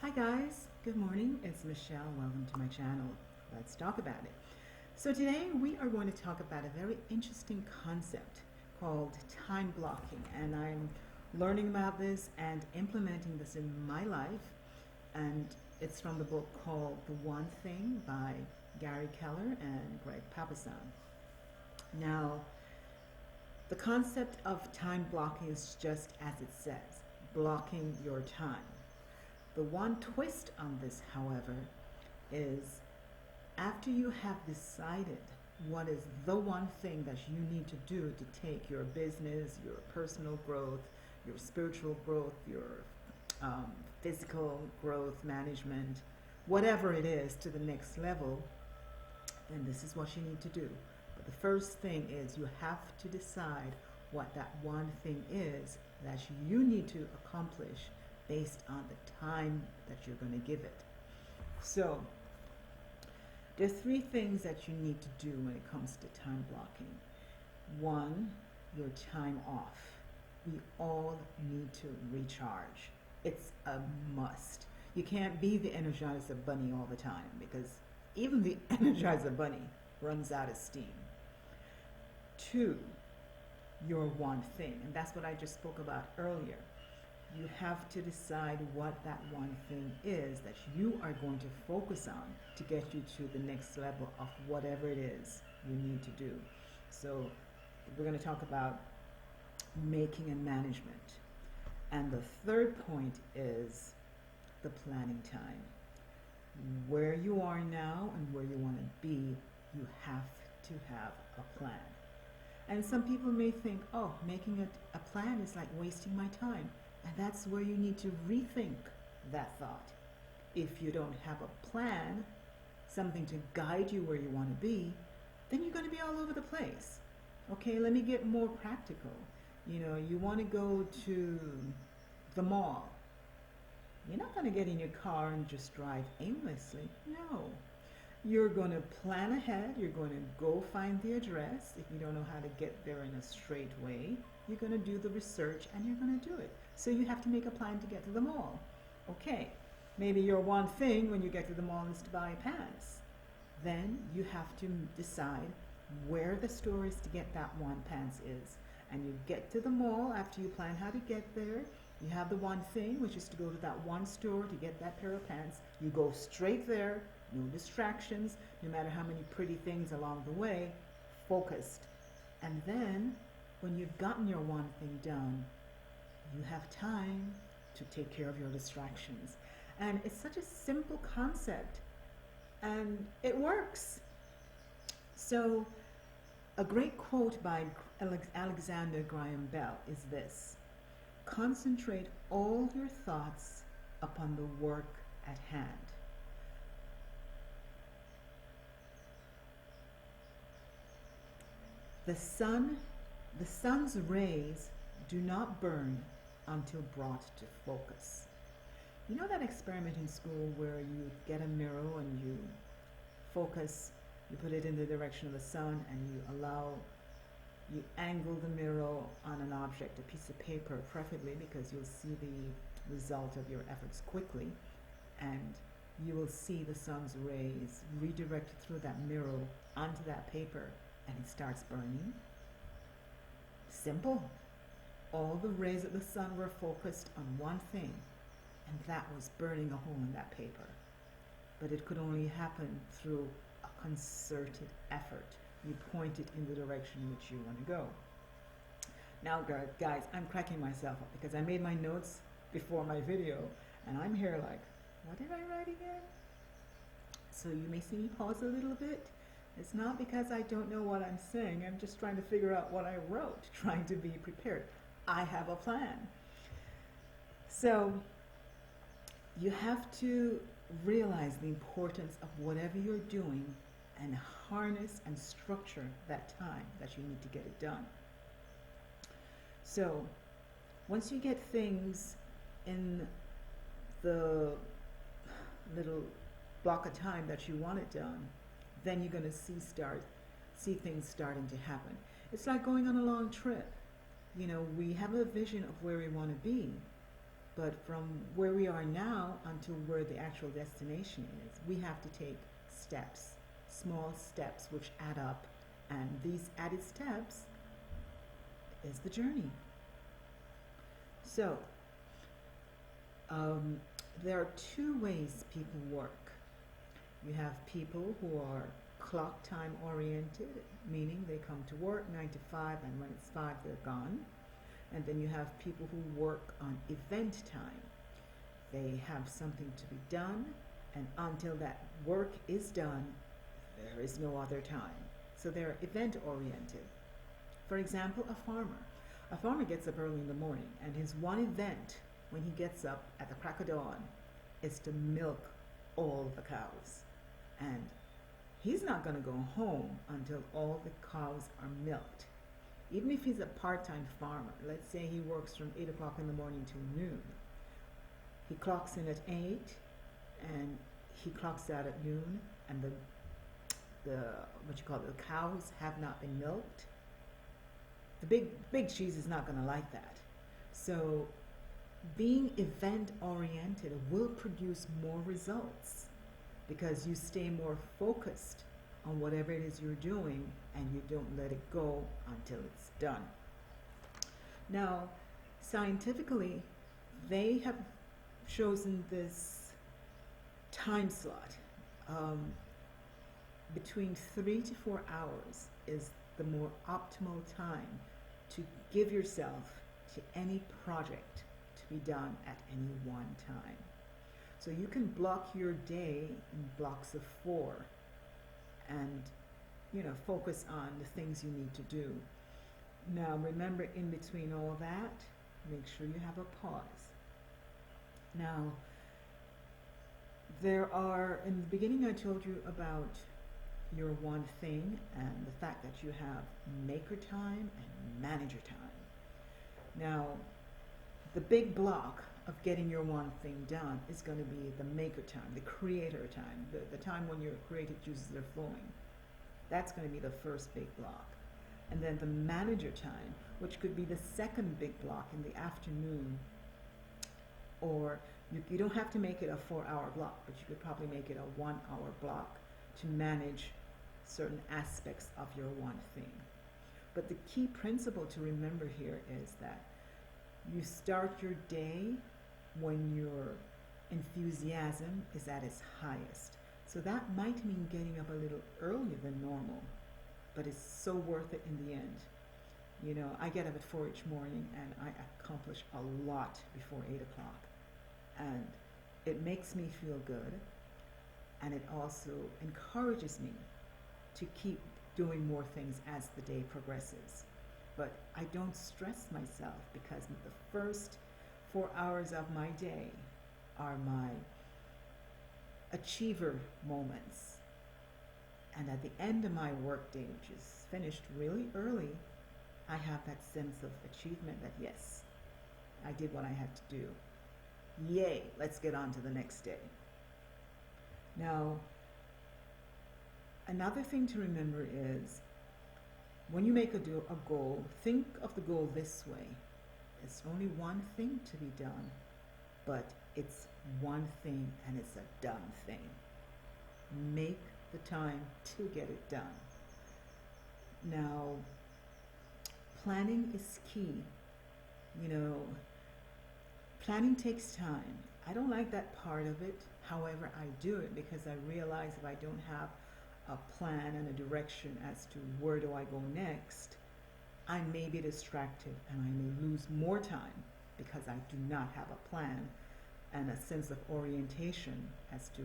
Hi guys, good morning. It's Michelle. Welcome to my channel. Let's talk about it. So today we are going to talk about a very interesting concept called time blocking, and I'm learning about this and implementing this in my life. And it's from the book called The One Thing by Gary Keller and Greg Papasan. Now, the concept of time blocking is just as it says, blocking your time. The one twist on this, however, is after you have decided what is the one thing that you need to do to take your business, your personal growth, your spiritual growth, your physical growth, management, whatever it is, to the next level, then this is what you need to do. But the first thing is you have to decide what that one thing is that you need to accomplish based on the time that you're going to give it. So, there are three things that you need to do when it comes to time blocking. One, your time off. We all need to recharge. It's a must. You can't be the Energizer Bunny all the time because even the Energizer Bunny runs out of steam. Two, your one thing. And that's what I just spoke about earlier. You have to decide what that one thing is that you are going to focus on to get you to the next level of whatever it is you need to do. So we're going to talk about making and management. And the third point is the planning time. Where you are now and where you want to be, you have to have a plan. And some people may think, oh, making a plan is like wasting my time. And that's where you need to rethink that thought. If you don't have a plan, something to guide you where you want to be, then you're going to be all over the place. Okay, let me get more practical. You know, you want to go to the mall. You're not going to get in your car and just drive aimlessly. No. You're going to plan ahead. You're going to go find the address. If you don't know how to get there in a straight way, you're going to do the research and you're going to do it. So you have to make a plan to get to the mall. Okay, maybe your one thing when you get to the mall is to buy pants. Then you have to decide where the store is to get that one pants is. And you get to the mall after you plan how to get there. You have the one thing, which is to go to that one store to get that pair of pants. You go straight there, no distractions, no matter how many pretty things along the way, focused. And then, when you've gotten your one thing done, you have time to take care of your distractions. And it's such a simple concept, and it works. So, a great quote by Alexander Graham Bell is this: concentrate all your thoughts upon the work at hand. The sun's rays do not burn until brought to focus. You know that experiment in school where you get a mirror and you focus, you put it in the direction of the sun, and you angle the mirror on an object, a piece of paper preferably, because you'll see the result of your efforts quickly, and you will see the sun's rays redirected through that mirror onto that paper, and it starts burning. Simple. All the rays of the sun were focused on one thing, and that was burning a hole in that paper. But it could only happen through a concerted effort. You point it in the direction in which you want to go. Now, guys, I'm cracking myself up because I made my notes before my video, and I'm here like, what did I write again? So you may see me pause a little bit. It's not because I don't know what I'm saying. I'm just trying to figure out what I wrote, trying to be prepared. I have a plan. So you have to realize the importance of whatever you're doing and harness and structure that time that you need to get it done. So once you get things in the little block of time that you want it done, then you're going to see things starting to happen. It's like going on a long trip. You know, we have a vision of where we want to be, But from where we are now until where the actual destination is, we have to take steps, small steps which add up. And these added steps is the journey. So, there are two ways people work. You have people who are clock time oriented, meaning they come to work 9 to 5, and when it's 5 they're gone. And then you have people who work on event time. They have something to be done, and until that work is done, there is no other time. So they're event oriented. For example, a farmer. A farmer gets up early in the morning, and his one event when he gets up at the crack of dawn is to milk all the cows. And he's not going to go home until all the cows are milked. Even if he's a part-time farmer, let's say he works from 8 o'clock in the morning till noon. He clocks in at 8 and he clocks out at noon, and the cows have not been milked. The big cheese is not going to like that. So being event oriented will produce more results because you stay more focused on whatever it is you're doing, and you don't let it go until it's done. Now, scientifically, they have chosen this time slot. Between 3 to 4 hours is the more optimal time to give yourself to any project to be done at any one time. So you can block your day in blocks of 4 and focus on the things you need to do. Now remember, in between all that, make sure you have a pause. Now, in the beginning I told you about your one thing and the fact that you have maker time and manager time. Now, the big block of getting your one thing done is going to be the maker time, the creator time, the time when your creative juices are flowing. That's going to be the first big block. And then the manager time, which could be the second big block in the afternoon, or you don't have to make it a 4-hour block, but you could probably make it a 1-hour block to manage certain aspects of your one thing. But the key principle to remember here is that you start your day when your enthusiasm is at its highest. So that might mean getting up a little earlier than normal, but it's so worth it in the end. I get up at 4 each morning and I accomplish a lot before 8 o'clock. And it makes me feel good, and it also encourages me to keep doing more things as the day progresses. But I don't stress myself because the first 4 hours of my day are my achiever moments. And at the end of my workday, which is finished really early, I have that sense of achievement that yes, I did what I had to do. Yay, let's get on to the next day. Now, another thing to remember is when you make a goal, think of the goal this way. It's only one thing to be done, but it's one thing and it's a done thing. Make the time to get it done. Now, planning is key. Planning takes time. I don't like that part of it. However, I do it because I realize if I don't have a plan and a direction as to where do I go next, I may be distracted and I may lose more time because I do not have a plan and a sense of orientation as to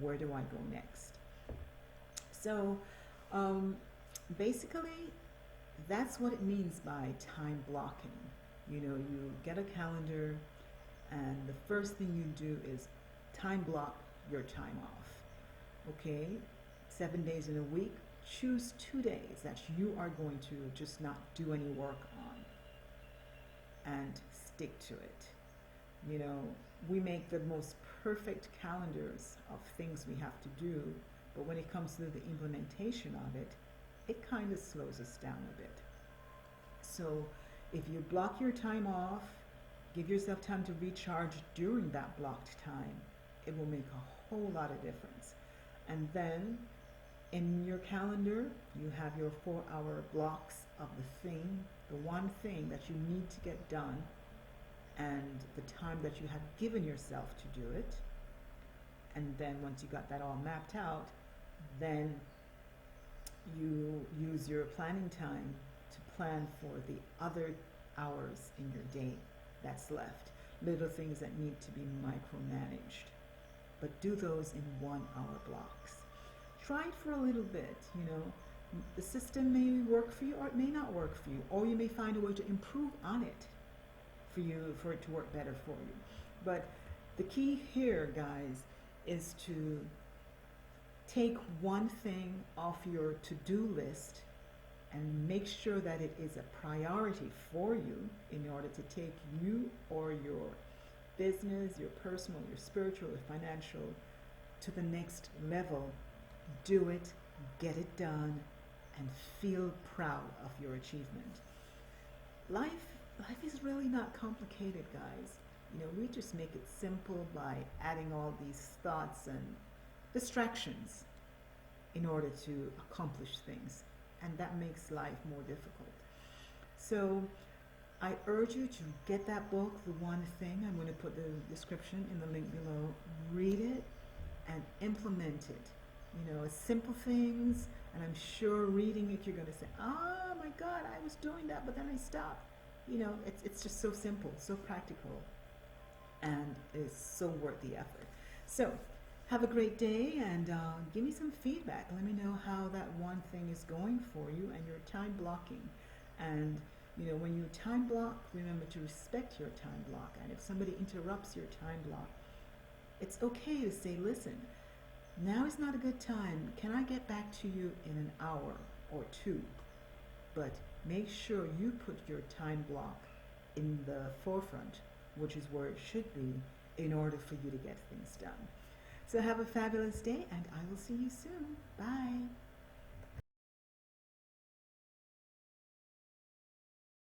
where do I go next. So basically, that's what it means by time blocking. You get a calendar, and the first thing you do is time block your time off. Okay? 7 days in a week, choose 2 days that you are going to just not do any work on and stick to it. We make the most perfect calendars of things we have to do, but when it comes to the implementation of it, it kind of slows us down a bit. So if you block your time off, Give yourself time to recharge during that blocked time. It will make a whole lot of difference. And then in your calendar, you have your 4-hour blocks of the one thing that you need to get done, and the time that you have given yourself to do it. And then once you got that all mapped out, then you use your planning time to plan for the other hours in your day that's left. Little things that need to be micromanaged. But do those in 1-hour blocks. Try it for a little bit, The system may work for you or it may not work for you. Or you may find a way to improve on it for it to work better for you. But the key here, guys, is to take one thing off your to-do list and make sure that it is a priority for you in order to take you or your business, your personal, your spiritual, your financial to the next level. Do it, get it done, and feel proud of your achievement. Life is really not complicated, guys. We just make it simple by adding all these thoughts and distractions in order to accomplish things, and that makes life more difficult. So I urge you to get that book, The One Thing. I'm going to put the description in the link below. Read it and implement it. Simple things, and I'm sure reading it you're going to say, oh my God, I was doing that, but then I stopped. It's just so simple, so practical, and it's so worth the effort. So have a great day, and give me some feedback. Let me know how that one thing is going for you and your time blocking. And when you time block, remember to respect your time block. And if somebody interrupts your time block, it's okay to say, listen, now is not a good time. Can I get back to you in an hour or two? But make sure you put your time block in the forefront, which is where it should be, in order for you to get things done. So have a fabulous day, and I will see you soon. Bye.